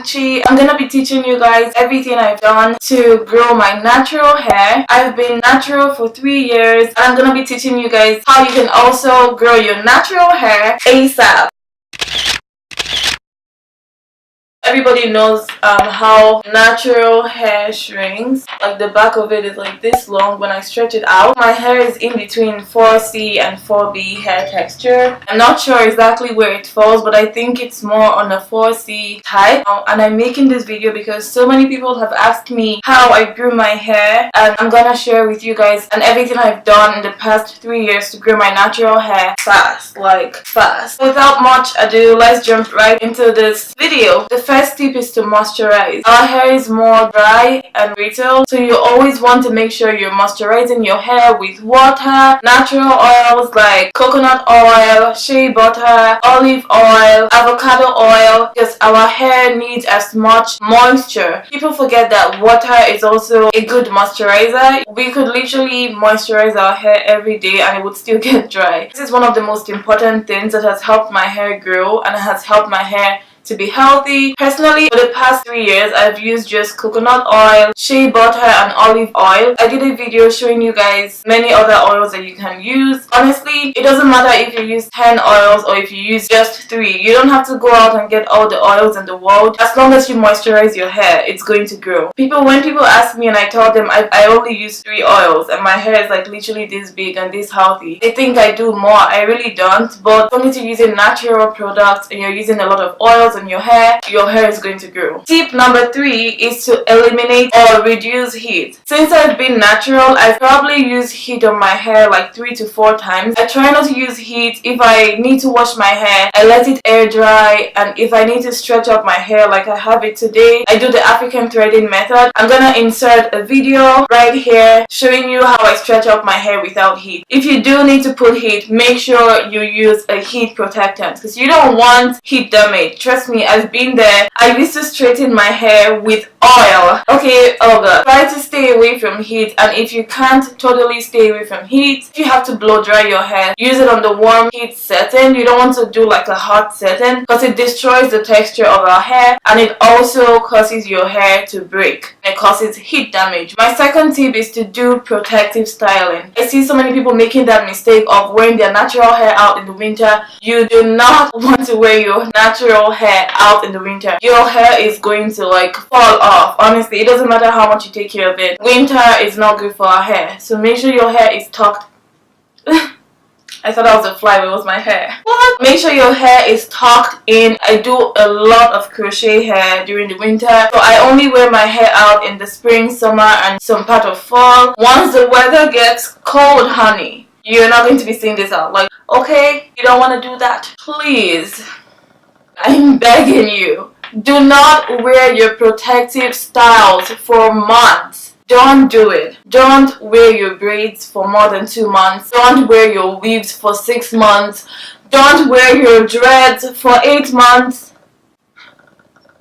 Gucci. I'm gonna be teaching you guys everything I've done to grow my natural hair. I've been natural for 3 years and I'm gonna be teaching you guys how you can also grow your natural hair ASAP. Everybody knows how natural hair shrinks. Like the back of it is like this long. When I stretch it out, my hair is in between 4C and 4B hair texture. I'm not sure exactly where it falls, but I think it's more on the 4C type. And I'm making this video because so many people have asked me how I grew my hair, and I'm gonna share with you guys and everything I've done in the past 3 years to grow my natural hair fast. Without much ado, let's jump right into this video. The first tip is to moisturize. Our hair is more dry and brittle, so you always want to make sure you're moisturizing your hair with water, natural oils like coconut oil, shea butter, olive oil, avocado oil, because our hair needs as much moisture. People forget that water is also a good moisturizer. We could literally moisturize our hair every day and it would still get dry. This is one of the most important things that has helped my hair grow and has helped my hair to be healthy. Personally, for the past 3 years, I've used just coconut oil, shea butter, and olive oil. I did a video showing you guys many other oils that you can use. Honestly, it doesn't matter if you use 10 oils or if you use just 3. You don't have to go out and get all the oils in the world. As long as you moisturize your hair, it's going to grow. When people ask me and I tell them I only use 3 oils and my hair is like literally this big and this healthy, they think I do more. I really don't. But only to using natural products and you're using a lot of oils on your hair is going to grow. Tip number 3 is to eliminate or reduce heat. Since I've been natural, I've probably used heat on my hair like 3 to 4 times. I try not to use heat. If I need to wash my hair, I let it air dry, and if I need to stretch up my hair like I have it today, I do the African threading method. I'm gonna insert a video right here showing you how I stretch up my hair without heat. If you do need to put heat, make sure you use a heat protectant because you don't want heat damage. Trust me, I've been there. I used to straighten my hair with oil. Okay, oh god. Try to stay away from heat, and if you can't totally stay away from heat, if you have to blow dry your hair, use it on the warm heat setting. You don't want to do like a hot setting because it destroys the texture of our hair and it also causes your hair to break. It causes heat damage. My second tip is to do protective styling. I see so many people making that mistake of wearing their natural hair out in the winter. You do not want to wear your natural hair out in the winter. Your hair is going to like fall off. Honestly, it doesn't matter how much you take care of it. Winter is not good for our hair, so make sure your hair is tucked. I thought that was a fly, but it was my hair. What? Make sure your hair is tucked in. I do a lot of crochet hair during the winter, so I only wear my hair out in the spring, summer, and some part of fall. Once the weather gets cold, honey, you're not going to be seeing this out. Like, okay, you don't want to do that. Please, I'm begging you, do not wear your protective styles for months. Don't do it. Don't wear your braids for more than 2 months. Don't wear your weaves for 6 months. Don't wear your dreads for 8 months.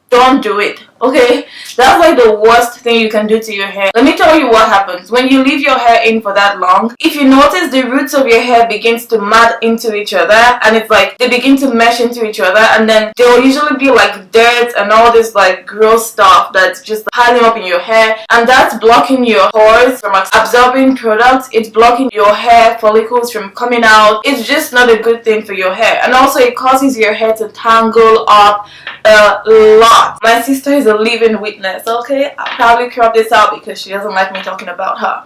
Don't do it. Okay, that's like the worst thing you can do to your hair. Let me tell you what happens when you leave your hair in for that long. If you notice, the roots of your hair begins to mat into each other, and it's like they begin to mesh into each other, and then there will usually be like dirt and all this like gross stuff that's just piling up in your hair, and that's blocking your pores from absorbing products. It's blocking your hair follicles from coming out. It's just not a good thing for your hair, and also it causes your hair to tangle up a lot. My sister is a living witness. Okay, I'll probably crop this out because she doesn't like me talking about her,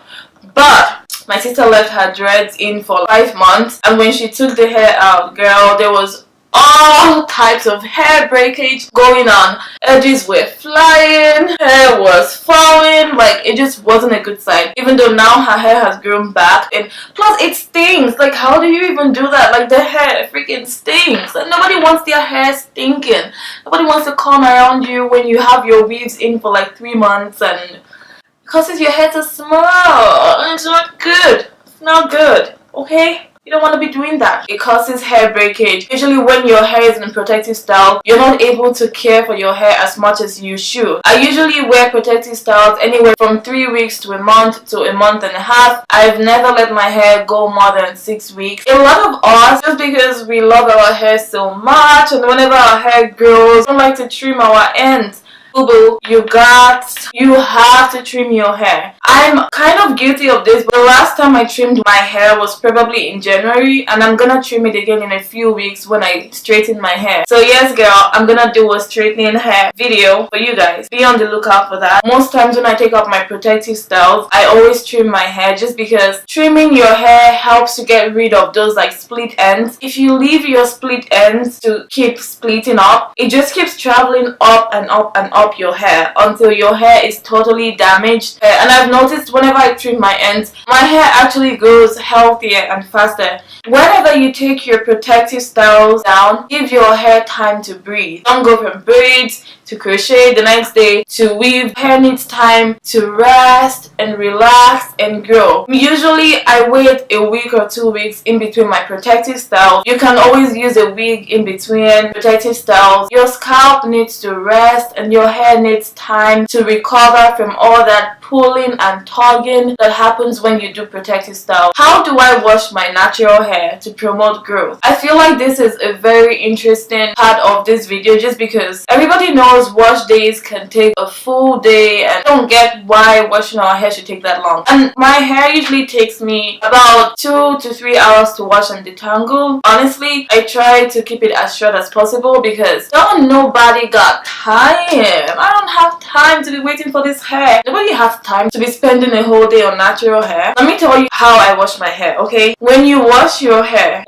but my sister left her dreads in for 5 months, and when she took the hair out, girl, there was all types of hair breakage going on. Edges were flying, hair was falling, like it just wasn't a good sign. Even though now her hair has grown back, and plus it stings. Like, how do you even do that? Like, the hair freaking stinks, and nobody wants their hair stinking. Nobody wants to come around you when you have your weaves in for like 3 months, and it causes your hair to smell. It's not good. It's not good. Okay? You don't want to be doing that. It causes hair breakage. Usually when your hair is in a protective style, you're not able to care for your hair as much as you should. I usually wear protective styles anywhere from 3 weeks to a month to a month and a half. I've never let my hair go more than 6 weeks. A lot of us, just because we love our hair so much, and whenever our hair grows, we don't like to trim our ends. boo boo, you have to trim your hair. I'm kind of guilty of this, but the last time I trimmed my hair was probably in January, and I'm gonna trim it again in a few weeks when I straighten my hair. So yes girl, I'm gonna do a straightening hair video for you guys. Be on the lookout for that. Most times when I take off my protective styles, I always trim my hair just because trimming your hair helps to get rid of those like split ends. If you leave your split ends to keep splitting up, it just keeps traveling up and up and up your hair until your hair is totally damaged. And I've noticed whenever I trim my ends, my hair actually grows healthier and faster. Whenever you take your protective styles down, give your hair time to breathe. Don't go from braids to crochet the next day to weave. Hair needs time to rest and relax and grow. Usually I wait a week or 2 weeks in between my protective styles. You can always use a wig in between protective styles. Your scalp needs to rest and your hair needs time to recover from all that pulling and tugging that happens when you do protective styles. How do I wash my natural hair to promote growth? I feel like this is a very interesting part of this video just because everybody knows wash days can take a full day, and I don't get why washing our hair should take that long. And my hair usually takes me about 2 to 3 hours to wash and detangle. Honestly, I try to keep it as short as possible because nobody got time. I don't have time to be waiting for this hair. Nobody has time to be spending a whole day on natural hair. Let me tell you how I wash my hair, okay? When you wash your hair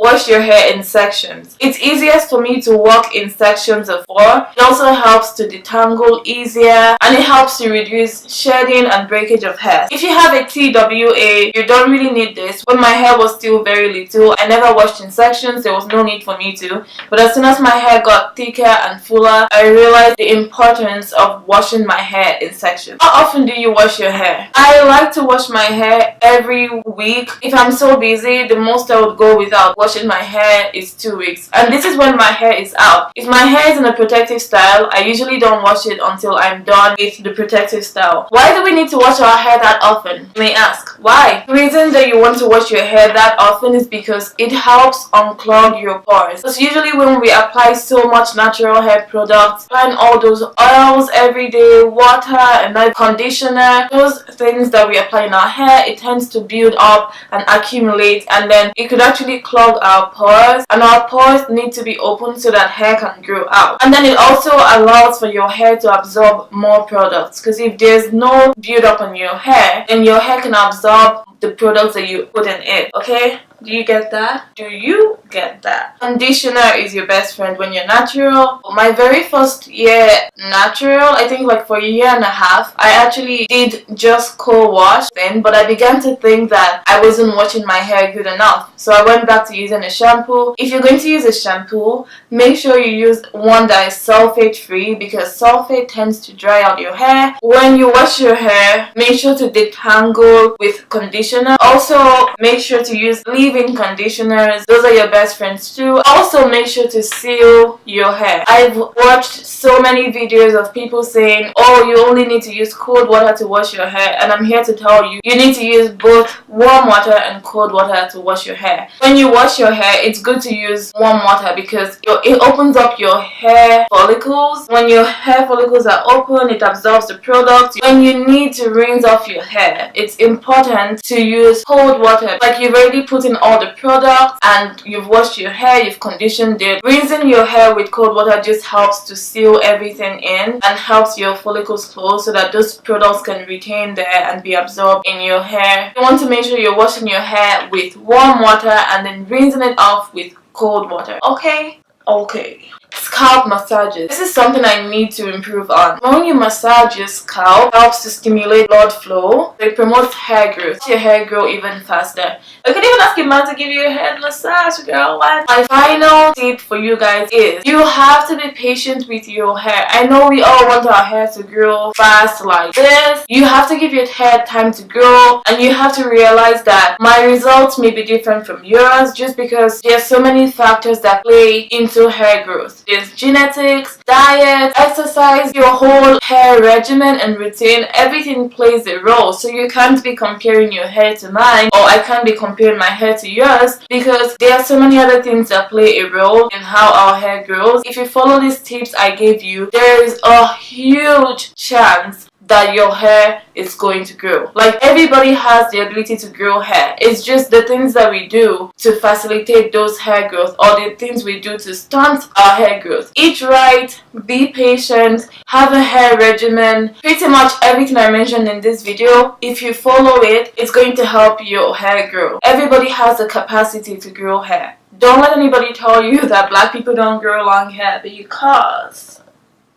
in sections. It's easiest for me to walk in sections of 4. It also helps to detangle easier, and it helps to reduce shedding and breakage of hair. If you have a TWA, you don't really need this. When my hair was still very little, I never washed in sections. There was no need for me to. But as soon as my hair got thicker and fuller, I realized the importance of washing my hair in sections. How often do you wash your hair? I like to wash my hair every week. If I'm so busy, the most I would go without washing my hair is 2 weeks. And this is when my hair is out. If my hair is in a protective style, I usually don't wash it until I'm done with the protective style. Why do we need to wash our hair that often? You may ask. Why? The reason that you want to wash your hair that often is because it helps unclog your pores. Because usually when we apply so much natural hair products, applying all those oils every day, water and night conditioner, those things that we apply in our hair, it tends to build up and accumulate, and then it could actually clog our pores, and our pores need to be open so that hair can grow out. And then it also allows for your hair to absorb more products, because if there's no build up on your hair, then your hair can absorb the products that you put in it. Okay? Do you get that? Do you get that? Conditioner is your best friend when you're natural. My very first year natural, I think like for a year and a half, I actually did just co-wash then, but I began to think that I wasn't washing my hair good enough. So I went back to using a shampoo. If you're going to use a shampoo, make sure you use one that is sulfate free, because sulfate tends to dry out your hair. When you wash your hair, make sure to detangle with conditioner. Also, make sure to use leave-in conditioners. Those are your best friends too. Also, make sure to seal your hair. I've watched so many videos of people saying, oh, you only need to use cold water to wash your hair, and I'm here to tell you, you need to use both warm water and cold water to wash your hair. When you wash your hair, it's good to use warm water because it opens up your hair follicles. When your hair follicles are open, it absorbs the product. When you need to rinse off your hair, it's important to use cold water. Like you've already put in all the products and you've washed your hair, you've conditioned it. Rinsing your hair with cold water just helps to seal everything in and helps your follicles close so that those products can retain there and be absorbed in your hair. You want to make sure you're washing your hair with warm water and then rinsing it off with cold water. Okay? Okay. Scalp massages. This is something I need to improve on. When you massage your scalp, it helps to stimulate blood flow. It promotes hair growth. Your hair grow even faster. You can even ask your man to give you a head massage, girl. My final tip for you guys is you have to be patient with your hair. I know we all want our hair to grow fast like this. You have to give your hair time to grow, and you have to realize that my results may be different from yours just because there's so many factors that play into hair growth. There's is genetics, diet, exercise, your whole hair regimen and routine. Everything plays a role. So you can't be comparing your hair to mine, or I can't be comparing my hair to yours, because there are so many other things that play a role in how our hair grows. If you follow these tips I gave you, there is a huge chance that your hair is going to grow. Like, everybody has the ability to grow hair. It's just the things that we do to facilitate those hair growth, or the things we do to stunt our hair growth. Eat right, be patient, have a hair regimen. Pretty much everything I mentioned in this video, if you follow it, it's going to help your hair grow. Everybody has the capacity to grow hair. Don't let anybody tell you that black people don't grow long hair, because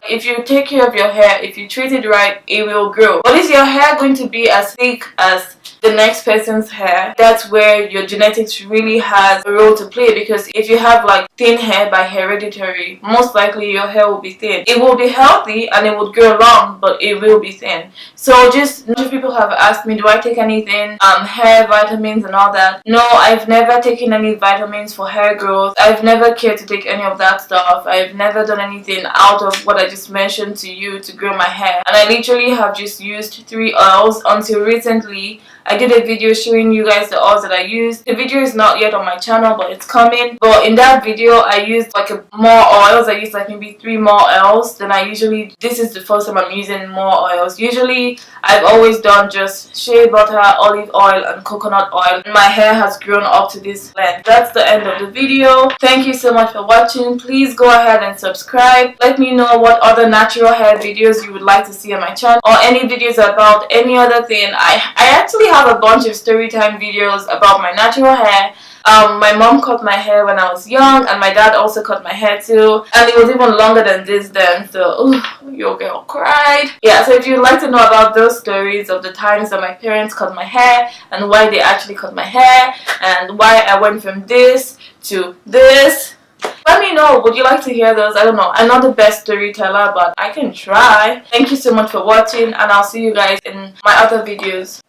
if you take care of your hair, if you treat it right, it will grow. But is your hair going to be as thick as the next person's hair? That's where your genetics really has a role to play, because if you have like thin hair by hereditary, most likely your hair will be thin. It will be healthy and it would grow long, but it will be thin. So just, people have asked me, do I take anything, hair vitamins and all that? No, I've never taken any vitamins for hair growth. I've never cared to take any of that stuff. I've never done anything out of what I just mentioned to you to grow my hair. And I literally have just used 3 oils until recently. I did a video showing you guys the oils that I used. The video is not yet on my channel, but it's coming. But in that video, I used like more oils. I used like maybe 3 more oils than I usually. This is the first time I'm using more oils. Usually, I've always done just shea butter, olive oil, and coconut oil. And my hair has grown up to this length. That's the end of the video. Thank you so much for watching. Please go ahead and subscribe. Let me know what other natural hair videos you would like to see on my channel, or any videos about any other thing. I actually have a bunch of story time videos about my natural hair. My mom cut my hair when I was young, and my dad also cut my hair too, and it was even longer than this then, so your girl cried. Yeah, so if you'd like to know about those stories of the times that my parents cut my hair and why they actually cut my hair and why I went from this to this, let me know. Would you like to hear those? I don't know. I'm not the best storyteller, but I can try. Thank you so much for watching, and I'll see you guys in my other videos.